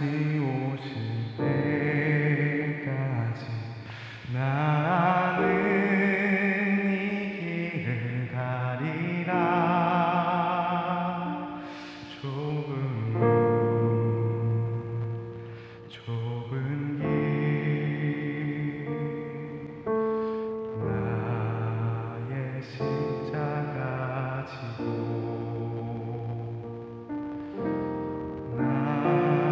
오실 때까지 나는 이 길을 가리라. 좁은 길 나의 십자가 지고 나의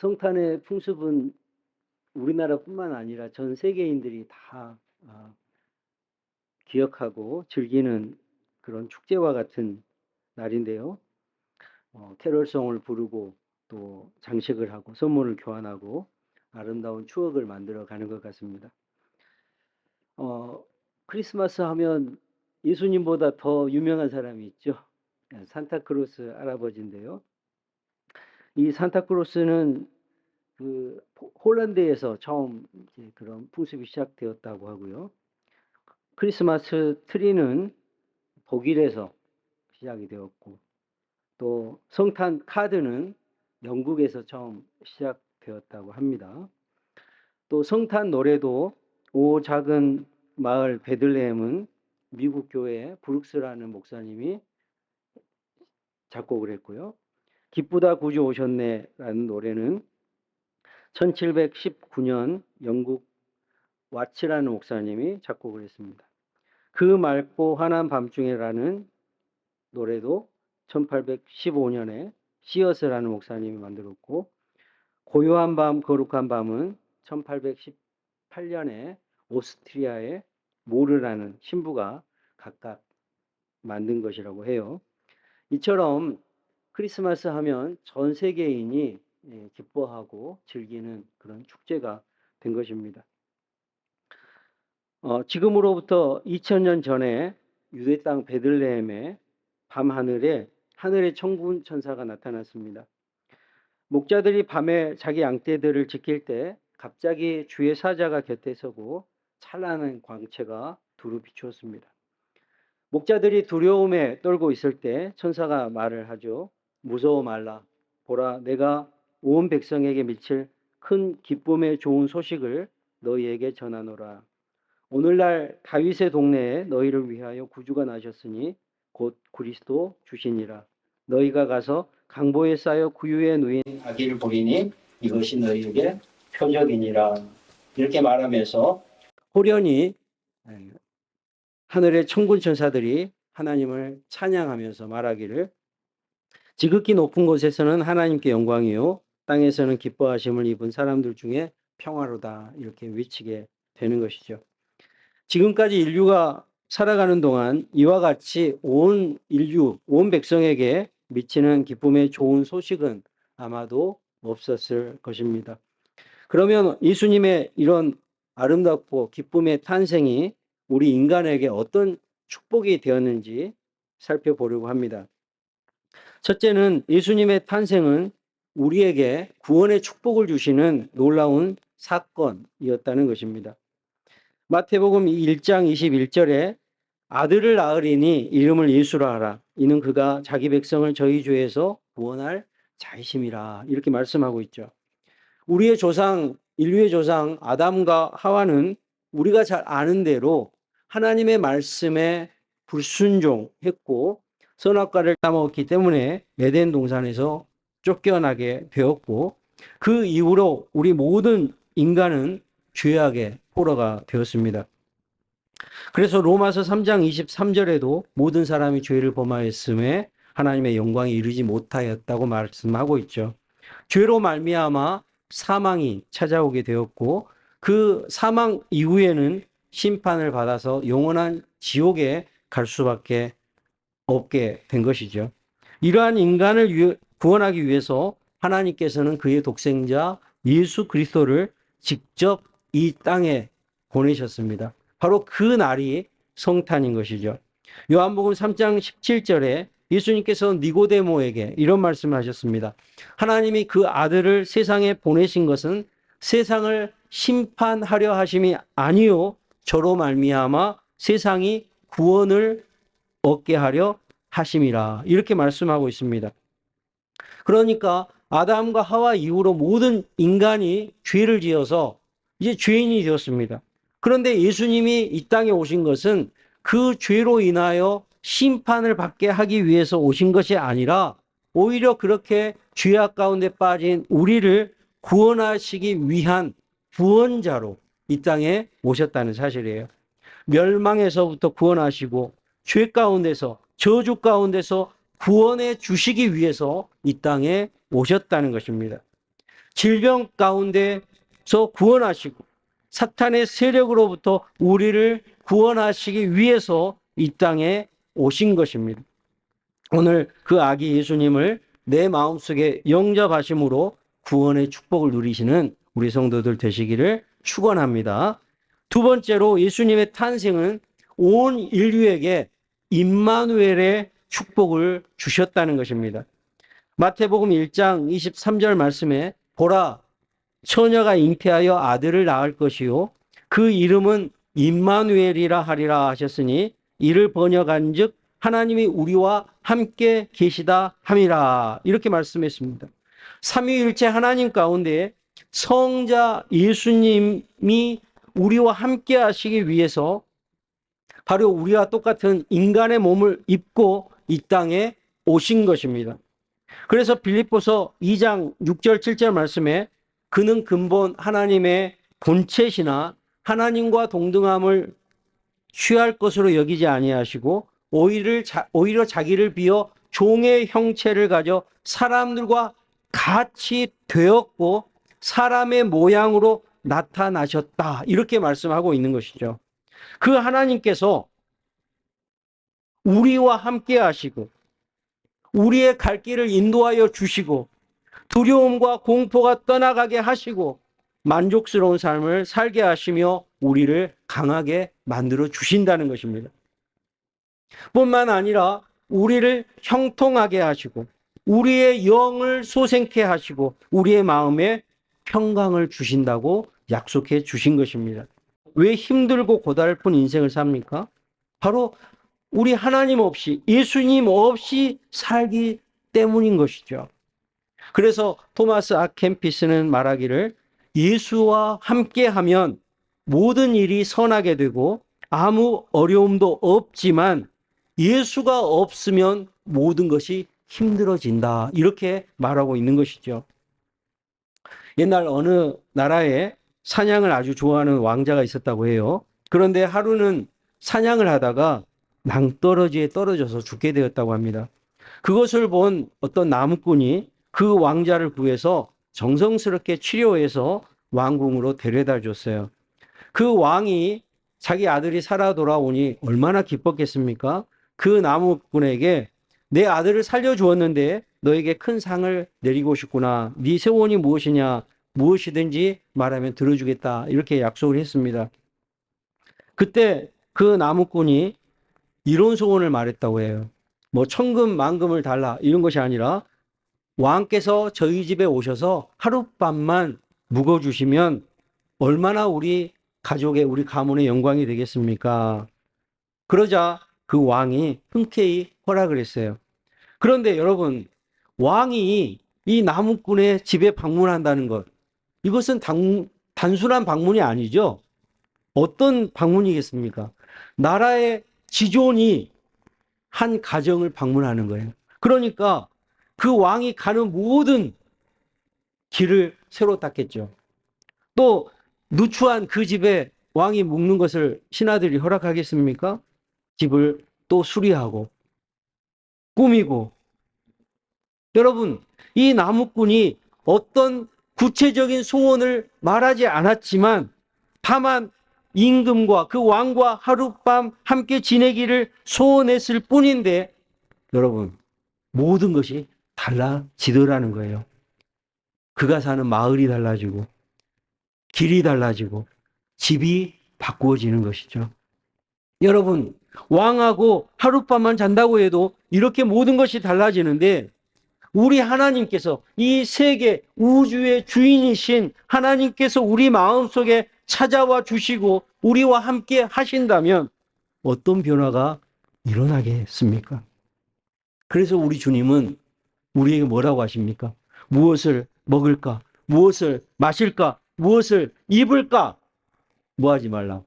성탄의 풍습은 우리나라뿐만 아니라 전 세계인들이 다 기억하고 즐기는 그런 축제와 같은 날인데요. 캐럴송을 부르고 또 장식을 하고 선물을 교환하고 아름다운 추억을 만들어 가는 것 같습니다. 크리스마스 하면 예수님보다 더 유명한 사람이 있죠. 산타크로스 할아버지인데요. 이 산타크로스는 그 홀란드에서 처음 이제 그런 풍습이 시작되었다고 하고요. 크리스마스 트리는 독일에서 시작이 되었고, 또 성탄 카드는 영국에서 처음 시작되었다고 합니다. 또 성탄 노래도 오 작은 마을 베들레헴은 미국 교회 브룩스라는 목사님이 작곡을 했고요. 기쁘다 구주 오셨네라는 노래는 1719년 영국 와츠라는 목사님이 작곡을 했습니다. 그 맑고 환한 밤중에라는 노래도 1815년에 시어스라는 목사님이 만들었고, 고요한 밤 거룩한 밤은 1818년에 오스트리아의 모르라는 신부가 각각 만든 것이라고 해요. 이처럼 크리스마스 하면 전 세계인이 기뻐하고 즐기는 그런 축제가 된 것입니다. 지금으로부터 2000년 전에 유대 땅 베들레헴의 밤하늘에 하늘의 천군 천사가 나타났습니다. 목자들이 밤에 자기 양떼들을 지킬 때 갑자기 주의 사자가 곁에 서고 찬란한 광채가 두루 비추었습니다. 목자들이 두려움에 떨고 있을 때 천사가 말을 하죠. 무서워 말라. 보라, 내가 온 백성에게 미칠 큰 기쁨의 좋은 소식을 너희에게 전하노라. 오늘날 다윗의 동네에 너희를 위하여 구주가 나셨으니 곧 그리스도 주시니라. 너희가 가서 강보에 쌓여 구유에 누인 아기를 보리니 이것이 너희에게 표적이니라. 이렇게 말하면서 호련히 하늘의 천군 천사들이 하나님을 찬양하면서 말하기를 지극히 높은 곳에서는 하나님께 영광이요 땅에서는 기뻐하심을 입은 사람들 중에 평화로다. 이렇게 외치게 되는 것이죠. 지금까지 인류가 살아가는 동안 이와 같이 온 인류, 온 백성에게 미치는 기쁨의 좋은 소식은 아마도 없었을 것입니다. 그러면 예수님의 이런 아름답고 기쁨의 탄생이 우리 인간에게 어떤 축복이 되었는지 살펴보려고 합니다. 첫째는 예수님의 탄생은 우리에게 구원의 축복을 주시는 놀라운 사건이었다는 것입니다. 마태복음 1장 21절에 아들을 낳으리니 이름을 예수라 하라. 이는 그가 자기 백성을 저희 죄에서 구원할 자이심이라. 이렇게 말씀하고 있죠. 우리의 조상, 인류의 조상 아담과 하와는 우리가 잘 아는 대로 하나님의 말씀에 불순종했고 선악과를 따먹었기 때문에 에덴 동산에서 쫓겨나게 되었고, 그 이후로 우리 모든 인간은 죄악의 포로가 되었습니다. 그래서 로마서 3장 23절에도 모든 사람이 죄를 범하였음에 하나님의 영광에 이르지 못하였다고 말씀하고 있죠. 죄로 말미암아 사망이 찾아오게 되었고, 그 사망 이후에는 심판을 받아서 영원한 지옥에 갈 수밖에 없게 된 것이죠. 이러한 인간을 구원하기 위해서 하나님께서는 그의 독생자 예수 그리스도를 직접 이 땅에 보내셨습니다. 바로 그 날이 성탄인 것이죠. 요한복음 3장 17절에 예수님께서 니고데모에게 이런 말씀을 하셨습니다. 하나님이 그 아들을 세상에 보내신 것은 세상을 심판하려 하심이 아니요 저로 말미암아 세상이 구원을 얻게 하려 하심이라. 이렇게 말씀하고 있습니다. 그러니까 아담과 하와 이후로 모든 인간이 죄를 지어서 이제 죄인이 되었습니다. 그런데 예수님이 이 땅에 오신 것은 그 죄로 인하여 심판을 받게 하기 위해서 오신 것이 아니라 오히려 그렇게 죄악 가운데 빠진 우리를 구원하시기 위한 구원자로 이 땅에 오셨다는 사실이에요. 멸망에서부터 구원하시고 죄 가운데서 저주 가운데서 구원해 주시기 위해서 이 땅에 오셨다는 것입니다. 질병 가운데서 구원하시고 사탄의 세력으로부터 우리를 구원하시기 위해서 이 땅에 오신 것입니다. 오늘 그 아기 예수님을 내 마음속에 영접하심으로 구원의 축복을 누리시는 우리 성도들 되시기를 축원합니다. 두 번째로 예수님의 탄생은 온 인류에게 임마누엘의 축복을 주셨다는 것입니다. 마태복음 1장 23절 말씀에 보라 처녀가 잉태하여 아들을 낳을 것이요 그 이름은 임마누엘이라 하리라 하셨으니 이를 번역한즉 하나님이 우리와 함께 계시다 함이라 이렇게 말씀했습니다. 삼위일체 하나님 가운데 성자 예수님이 우리와 함께 하시기 위해서 바로 우리와 똑같은 인간의 몸을 입고 이 땅에 오신 것입니다. 그래서 빌립보서 2장 6절 7절 말씀에 그는 근본 하나님의 본체시나 하나님과 동등함을 취할 것으로 여기지 아니하시고 오히려 자기를 비어 종의 형체를 가져 사람들과 같이 되었고 사람의 모양으로 나타나셨다. 이렇게 말씀하고 있는 것이죠. 그 하나님께서 우리와 함께 하시고 우리의 갈 길을 인도하여 주시고 두려움과 공포가 떠나가게 하시고 만족스러운 삶을 살게 하시며 우리를 강하게 만들어 주신다는 것입니다. 뿐만 아니라 우리를 형통하게 하시고 우리의 영을 소생케 하시고 우리의 마음에 평강을 주신다고 약속해 주신 것입니다. 왜 힘들고 고달픈 인생을 삽니까? 바로 우리 하나님 없이 예수님 없이 살기 때문인 것이죠. 그래서 토마스 아 캠피스는 말하기를 예수와 함께하면 모든 일이 선하게 되고 아무 어려움도 없지만 예수가 없으면 모든 것이 힘들어진다. 이렇게 말하고 있는 것이죠. 옛날 어느 나라에 사냥을 아주 좋아하는 왕자가 있었다고 해요. 그런데 하루는 사냥을 하다가 낭떠러지에 떨어져서 죽게 되었다고 합니다. 그것을 본 어떤 나무꾼이 그 왕자를 구해서 정성스럽게 치료해서 왕궁으로 데려다 줬어요. 그 왕이 자기 아들이 살아 돌아오니 얼마나 기뻤겠습니까? 그 나무꾼에게 내 아들을 살려주었는데 너에게 큰 상을 내리고 싶구나. 네 소원이 무엇이냐? 무엇이든지 말하면 들어주겠다. 이렇게 약속을 했습니다. 그때 그 나무꾼이 이런 소원을 말했다고 해요. 뭐 천금 만금을 달라 이런 것이 아니라 왕께서 저희 집에 오셔서 하룻밤만 묵어주시면 얼마나 우리 가족의 우리 가문의 영광이 되겠습니까? 그러자 그 왕이 흔쾌히 허락을 했어요. 그런데 여러분, 왕이 이 나무꾼의 집에 방문한다는 것, 이것은 단순한 방문이 아니죠. 어떤 방문이겠습니까? 나라의 지존이 한 가정을 방문하는 거예요. 그러니까 그 왕이 가는 모든 길을 새로 닦겠죠. 또 누추한 그 집에 왕이 묵는 것을 신하들이 허락하겠습니까? 집을 또 수리하고 꾸미고. 여러분, 이 나무꾼이 어떤 구체적인 소원을 말하지 않았지만 다만 임금과 그 왕과 하룻밤 함께 지내기를 소원했을 뿐인데 여러분, 모든 것이 달라지더라는 거예요. 그가 사는 마을이 달라지고 길이 달라지고 집이 바꾸어지는 것이죠. 여러분, 왕하고 하룻밤만 잔다고 해도 이렇게 모든 것이 달라지는데 우리 하나님께서 이 세계 우주의 주인이신 하나님께서 우리 마음속에 찾아와 주시고 우리와 함께 하신다면 어떤 변화가 일어나겠습니까? 그래서 우리 주님은 우리에게 뭐라고 하십니까? 무엇을 먹을까? 무엇을 마실까? 무엇을 입을까? 뭐하지 말라?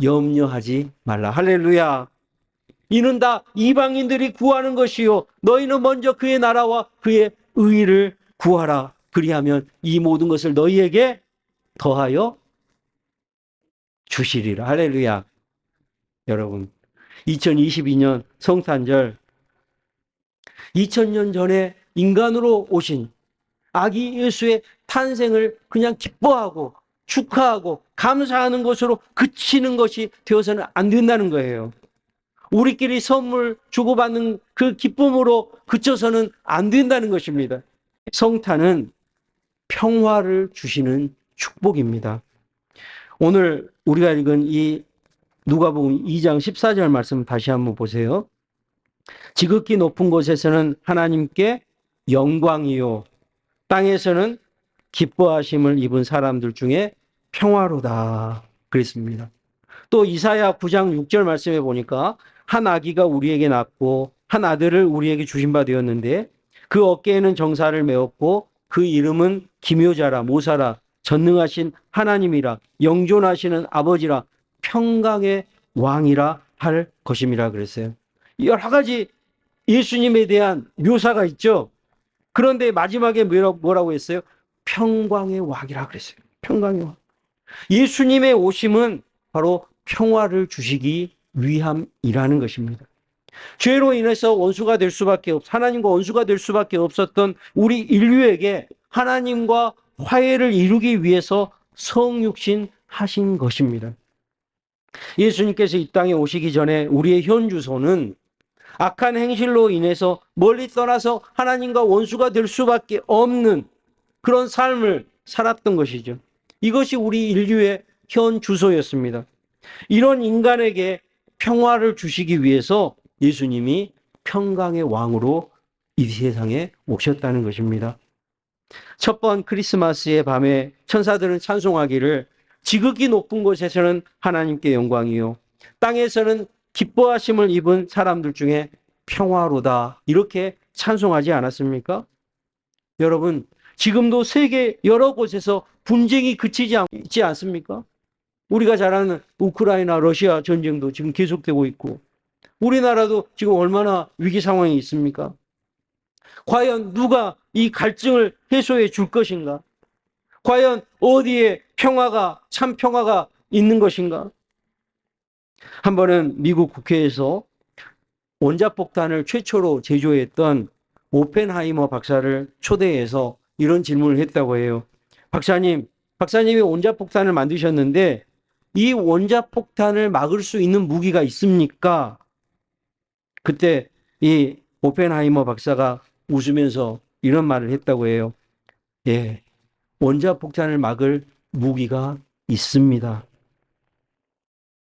염려하지 말라. 할렐루야. 이는 다 이방인들이 구하는 것이요 너희는 먼저 그의 나라와 그의 의를 구하라. 그리하면 이 모든 것을 너희에게 더하여 주시리라. 할렐루야. 여러분, 2022년 성탄절 2000년 전에 인간으로 오신 아기 예수의 탄생을 그냥 기뻐하고 축하하고 감사하는 것으로 그치는 것이 되어서는 안 된다는 거예요. 우리끼리 선물 주고받는 그 기쁨으로 그쳐서는 안 된다는 것입니다. 성탄은 평화를 주시는 축복입니다. 오늘 우리가 읽은 이 누가복음 2장 14절 말씀 다시 한번 보세요. 지극히 높은 곳에서는 하나님께 영광이요 땅에서는 기뻐하심을 입은 사람들 중에 평화로다 그랬습니다. 또 이사야 9장 6절 말씀에 보니까 한 아기가 우리에게 낳고 한 아들을 우리에게 주신 바 되었는데 그 어깨에는 정사를 메었고 그 이름은 기묘자라 모사라 전능하신 하나님이라 영존하시는 아버지라 평강의 왕이라 할 것임이라 그랬어요. 여러 가지 예수님에 대한 묘사가 있죠. 그런데 마지막에 뭐라고 했어요? 평강의 왕이라 그랬어요. 평강의 왕. 예수님의 오심은 바로 평화를 주시기 위함이라는 것입니다. 죄로 인해서 원수가 될 수밖에 하나님과 원수가 될 수밖에 없었던 우리 인류에게 하나님과 화해를 이루기 위해서 성육신 하신 것입니다. 예수님께서 이 땅에 오시기 전에 우리의 현 주소는 악한 행실로 인해서 멀리 떠나서 하나님과 원수가 될 수밖에 없는 그런 삶을 살았던 것이죠. 이것이 우리 인류의 현 주소였습니다. 이런 인간에게 평화를 주시기 위해서 예수님이 평강의 왕으로 이 세상에 오셨다는 것입니다. 첫 번 크리스마스의 밤에 천사들은 찬송하기를 지극히 높은 곳에서는 하나님께 영광이요 땅에서는 기뻐하심을 입은 사람들 중에 평화로다 이렇게 찬송하지 않았습니까? 여러분 지금도 세계 여러 곳에서 분쟁이 그치지 않지 않습니까? 우리가 잘 아는 우크라이나 러시아 전쟁도 지금 계속되고 있고 우리나라도 지금 얼마나 위기 상황이 있습니까? 과연 누가 이 갈증을 해소해 줄 것인가? 과연 어디에 평화가 참 평화가 있는 것인가? 한 번은 미국 국회에서 원자폭탄을 최초로 제조했던 오펜하이머 박사를 초대해서 이런 질문을 했다고 해요. 박사님이 원자폭탄을 만드셨는데 이 원자폭탄을 막을 수 있는 무기가 있습니까? 그때 이 오펜하이머 박사가 웃으면서 이런 말을 했다고 해요. 예, 원자폭탄을 막을 무기가 있습니다.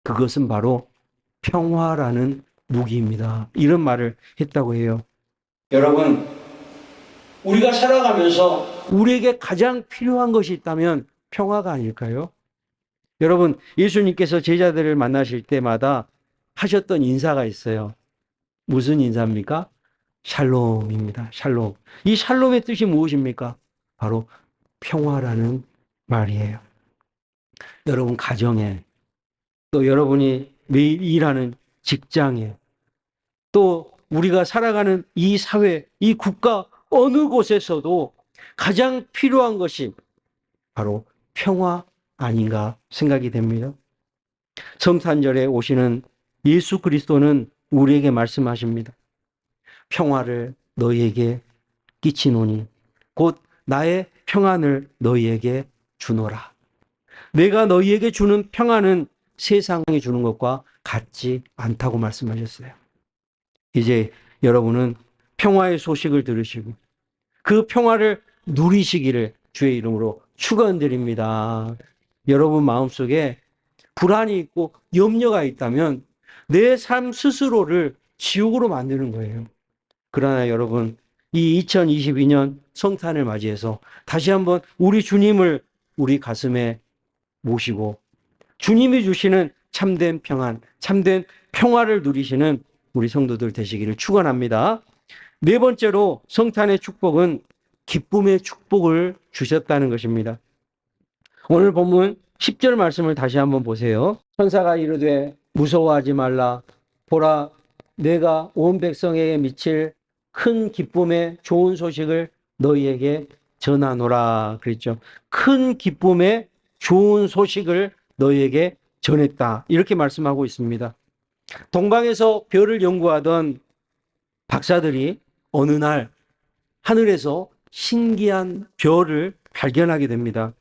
그것은 바로 평화라는 무기입니다. 이런 말을 했다고 해요. 여러분, 우리가 살아가면서 우리에게 가장 필요한 것이 있다면 평화가 아닐까요? 여러분, 예수님께서 제자들을 만나실 때마다 하셨던 인사가 있어요. 무슨 인사입니까? 샬롬입니다. 샬롬. 이 샬롬의 뜻이 무엇입니까? 바로 평화라는 말이에요. 여러분 가정에, 또 여러분이 매일 일하는 직장에, 또 우리가 살아가는 이 사회, 이 국가 어느 곳에서도 가장 필요한 것이 바로 평화 아닌가 생각이 됩니다. 성탄절에 오시는 예수 그리스도는 우리에게 말씀하십니다. 평화를 너희에게 끼치노니 곧 나의 평안을 너희에게 주노라. 내가 너희에게 주는 평안은 세상이 주는 것과 같지 않다고 말씀하셨어요. 이제 여러분은 평화의 소식을 들으시고 그 평화를 누리시기를 주의 이름으로 축원드립니다. 여러분 마음속에 불안이 있고 염려가 있다면 내 삶 스스로를 지옥으로 만드는 거예요. 그러나 여러분 이 2022년 성탄을 맞이해서 다시 한번 우리 주님을 우리 가슴에 모시고 주님이 주시는 참된 평안, 참된 평화를 누리시는 우리 성도들 되시기를 축원합니다. 네 번째로 성탄의 축복은 기쁨의 축복을 주셨다는 것입니다. 오늘 본문 10절 말씀을 다시 한번 보세요. 천사가 이르되 무서워하지 말라. 보라, 내가 온 백성에게 미칠 큰 기쁨의 좋은 소식을 너희에게 전하노라 그랬죠. 큰 기쁨의 좋은 소식을 너희에게 전했다. 이렇게 말씀하고 있습니다. 동방에서 별을 연구하던 박사들이 어느 날 하늘에서 신기한 별을 발견하게 됩니다.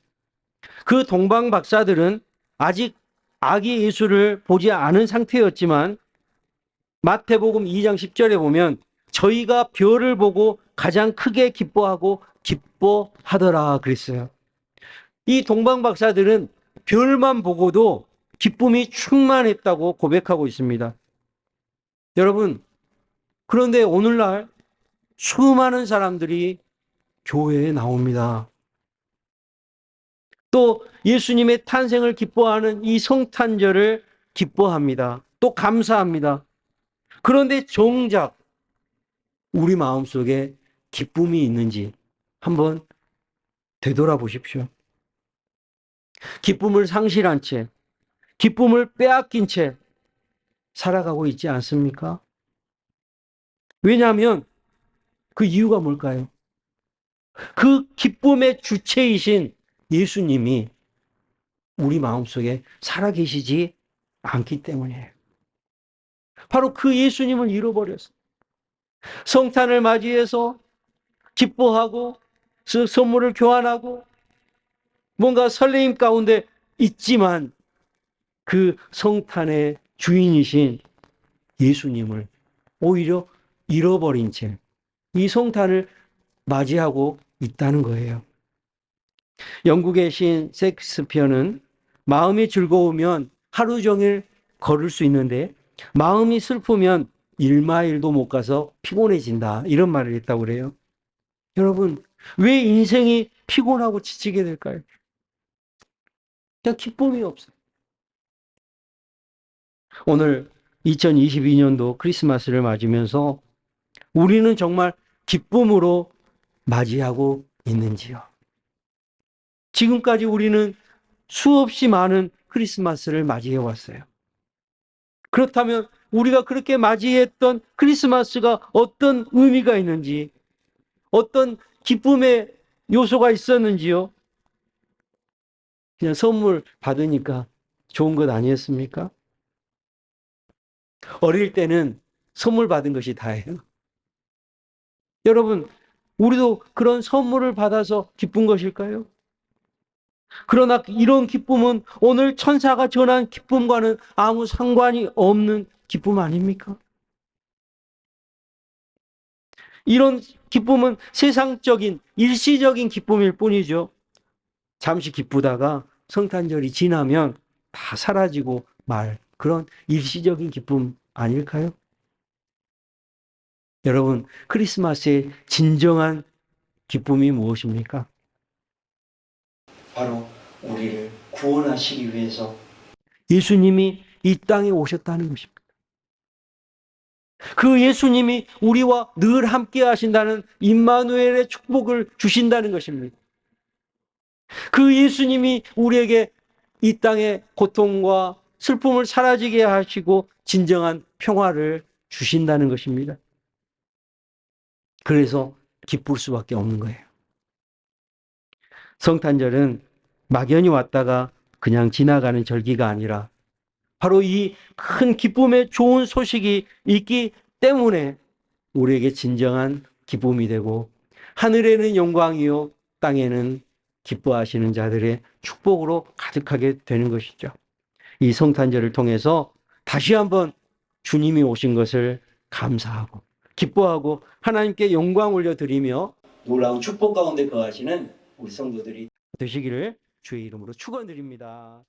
그 동방 박사들은 아직 아기 예수를 보지 않은 상태였지만 마태복음 2장 10절에 보면 저희가 별을 보고 가장 크게 기뻐하고 기뻐하더라 그랬어요. 이 동방 박사들은 별만 보고도 기쁨이 충만했다고 고백하고 있습니다. 여러분, 그런데 오늘날 수많은 사람들이 교회에 나옵니다. 또 예수님의 탄생을 기뻐하는 이 성탄절을 기뻐합니다. 또 감사합니다. 그런데 정작 우리 마음속에 기쁨이 있는지 한번 되돌아보십시오. 기쁨을 상실한 채, 기쁨을 빼앗긴 채 살아가고 있지 않습니까? 왜냐하면 그 이유가 뭘까요? 그 기쁨의 주체이신 예수님이 우리 마음속에 살아계시지 않기 때문이에요. 바로 그 예수님을 잃어버렸어요. 성탄을 맞이해서 기뻐하고 선물을 교환하고 뭔가 설레임 가운데 있지만 그 성탄의 주인이신 예수님을 오히려 잃어버린 채 이 성탄을 맞이하고 있다는 거예요. 영국의 시인 셰익스피어는 마음이 즐거우면 하루 종일 걸을 수 있는데 마음이 슬프면 1마일도 못 가서 피곤해진다. 이런 말을 했다고 그래요. 여러분, 왜 인생이 피곤하고 지치게 될까요? 그냥 기쁨이 없어요. 오늘 2022년도 크리스마스를 맞으면서 우리는 정말 기쁨으로 맞이하고 있는지요? 지금까지 우리는 수없이 많은 크리스마스를 맞이해 왔어요. 그렇다면 우리가 그렇게 맞이했던 크리스마스가 어떤 의미가 있는지, 어떤 기쁨의 요소가 있었는지요? 그냥 선물 받으니까 좋은 것 아니었습니까? 어릴 때는 선물 받은 것이 다예요. 여러분, 우리도 그런 선물을 받아서 기쁜 것일까요? 그러나 이런 기쁨은 오늘 천사가 전한 기쁨과는 아무 상관이 없는 기쁨 아닙니까? 이런 기쁨은 세상적인 일시적인 기쁨일 뿐이죠. 잠시 기쁘다가 성탄절이 지나면 다 사라지고 말 그런 일시적인 기쁨 아닐까요? 여러분, 크리스마스의 진정한 기쁨이 무엇입니까? 바로 우리를 구원하시기 위해서 예수님이 이 땅에 오셨다는 것입니다. 그 예수님이 우리와 늘 함께 하신다는 임마누엘의 축복을 주신다는 것입니다. 그 예수님이 우리에게 이 땅의 고통과 슬픔을 사라지게 하시고 진정한 평화를 주신다는 것입니다. 그래서 기쁠 수밖에 없는 거예요. 성탄절은 막연히 왔다가 그냥 지나가는 절기가 아니라 바로 이 큰 기쁨의 좋은 소식이 있기 때문에 우리에게 진정한 기쁨이 되고 하늘에는 영광이요 땅에는 기뻐하시는 자들의 축복으로 가득하게 되는 것이죠. 이 성탄절을 통해서 다시 한번 주님이 오신 것을 감사하고 기뻐하고 하나님께 영광 올려드리며 놀라운 축복 가운데 거하시는 우리 성도들이 되시기를 주의 이름으로 축원드립니다.